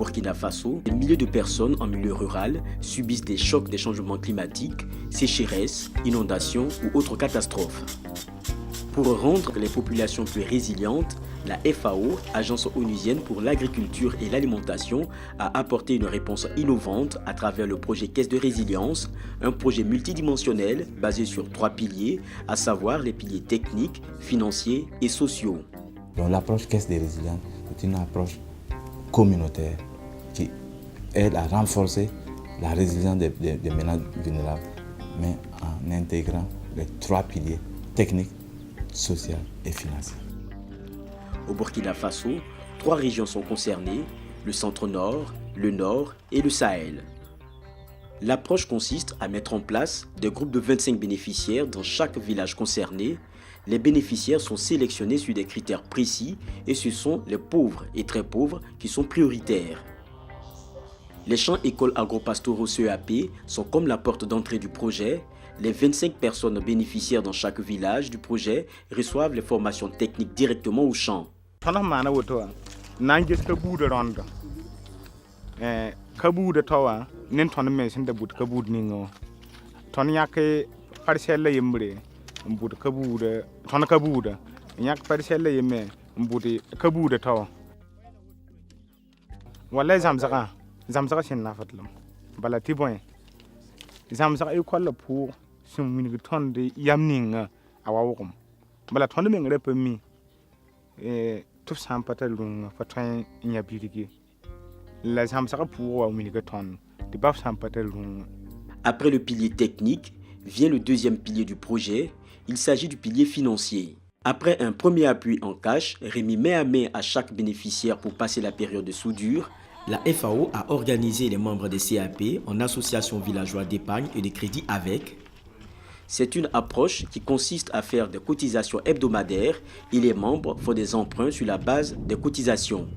Burkina Faso, des milliers de personnes en milieu rural subissent des chocs des changements climatiques, sécheresses, inondations ou autres catastrophes. Pour rendre les populations plus résilientes, la FAO, Agence onusienne pour l'agriculture et l'alimentation, a apporté une réponse innovante à travers le projet Caisse de résilience, un projet multidimensionnel basé sur 3 piliers, à savoir les piliers techniques, financiers et sociaux. Donc l'approche Caisse de résilience est une approche communautaire qui aide à renforcer la résilience des ménages vulnérables, mais en intégrant les 3 piliers techniques, social et financier. Au Burkina Faso, 3 régions sont concernées, le centre-nord, le nord et le Sahel. L'approche consiste à mettre en place des groupes de 25 bénéficiaires dans chaque village concerné. Les bénéficiaires sont sélectionnés sur des critères précis et ce sont les pauvres et très pauvres qui sont prioritaires. Les champs écoles agropastoraux CEAP sont comme la porte d'entrée du projet. Les 25 personnes bénéficiaires dans chaque village du projet reçoivent les formations techniques directement au champ. Après le pilier technique, vient le deuxième pilier du projet. Il s'agit du pilier financier. Après un premier appui en cash, remis main à main à chaque bénéficiaire pour passer la période de soudure, la FAO a organisé les membres des CAP en association villageoise d'épargne et de crédit avec. C'est une approche qui consiste à faire des cotisations hebdomadaires et les membres font des emprunts sur la base des cotisations.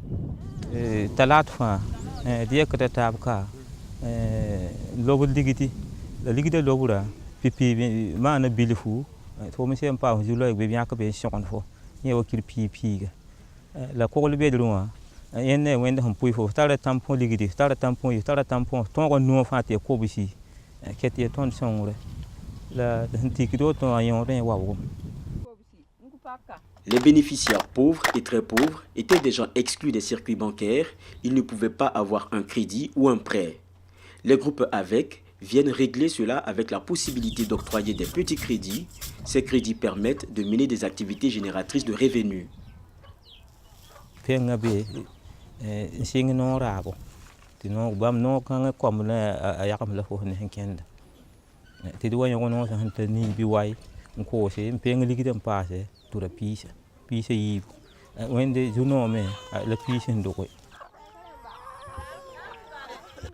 Les bénéficiaires pauvres et très pauvres étaient des gens exclus des circuits bancaires. Ils ne pouvaient pas avoir un crédit ou un prêt. Les groupes avec viennent régler cela avec la possibilité d'octroyer des petits crédits. Ces crédits permettent de mener des activités génératrices de revenus.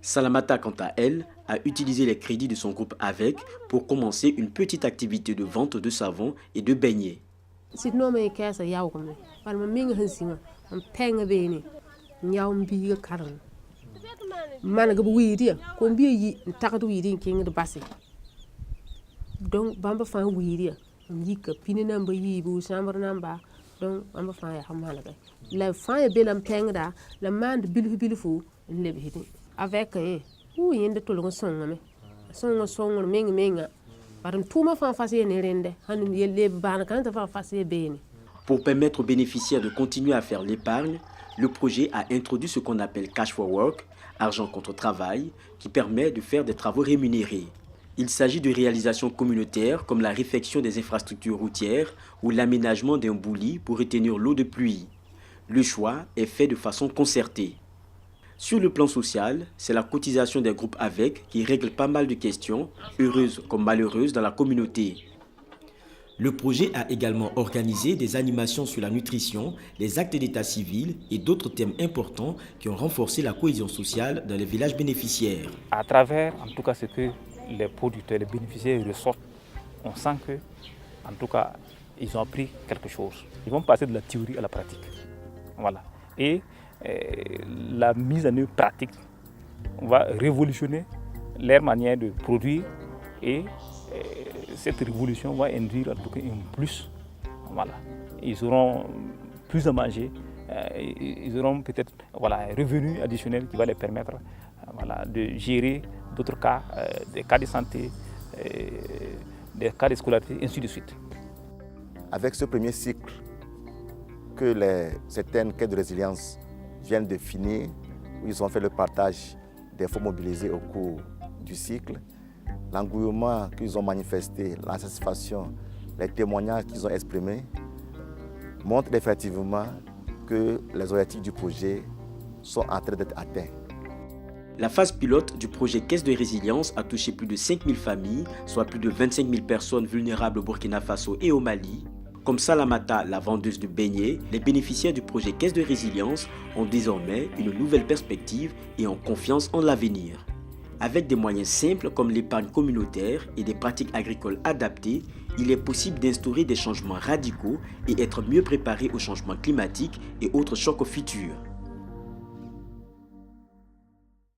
Salamata, quant à elle, a utilisé les crédits de son groupe avec pour commencer une petite activité de vente de savon et de beignets. Avec Pour permettre aux bénéficiaires de continuer à faire l'épargne, le projet a introduit ce qu'on appelle Cash for Work, argent contre travail, qui permet de faire des travaux rémunérés. Il s'agit de réalisations communautaires comme la réfection des infrastructures routières ou l'aménagement d'un bouli pour retenir l'eau de pluie. Le choix est fait de façon concertée. Sur le plan social, c'est la cotisation des groupes avec qui règle pas mal de questions, heureuses comme malheureuses dans la communauté. Le projet a également organisé des animations sur la nutrition, les actes d'état civil et d'autres thèmes importants qui ont renforcé la cohésion sociale dans les villages bénéficiaires. À travers, en tout cas, ce que les producteurs, les bénéficiaires ressortent, on sent que, en tout cas, ils ont appris quelque chose. Ils vont passer de la théorie à la pratique. Voilà. Et la mise en œuvre pratique va révolutionner leur manière de produire et cette révolution va induire en tout cas un plus. Voilà. Ils auront plus à manger, ils auront peut-être un revenu additionnel qui va les permettre de gérer d'autres cas, des cas de santé, des cas de scolarité, et ainsi de suite. Avec ce premier cycle que certaines caisses de résilience viennent de finir, où ils ont fait le partage des fonds mobilisés au cours du cycle, l'engouement qu'ils ont manifesté, la satisfaction, les témoignages qu'ils ont exprimés montrent effectivement que les objectifs du projet sont en train d'être atteints. La phase pilote du projet Caisse de résilience a touché plus de 5000 familles, soit plus de 25 000 personnes vulnérables au Burkina Faso et au Mali. Comme Salamata, la vendeuse de beignets, les bénéficiaires du projet Caisse de résilience ont désormais une nouvelle perspective et ont confiance en l'avenir. Avec des moyens simples comme l'épargne communautaire et des pratiques agricoles adaptées, il est possible d'instaurer des changements radicaux et être mieux préparé aux changements climatiques et autres chocs futurs.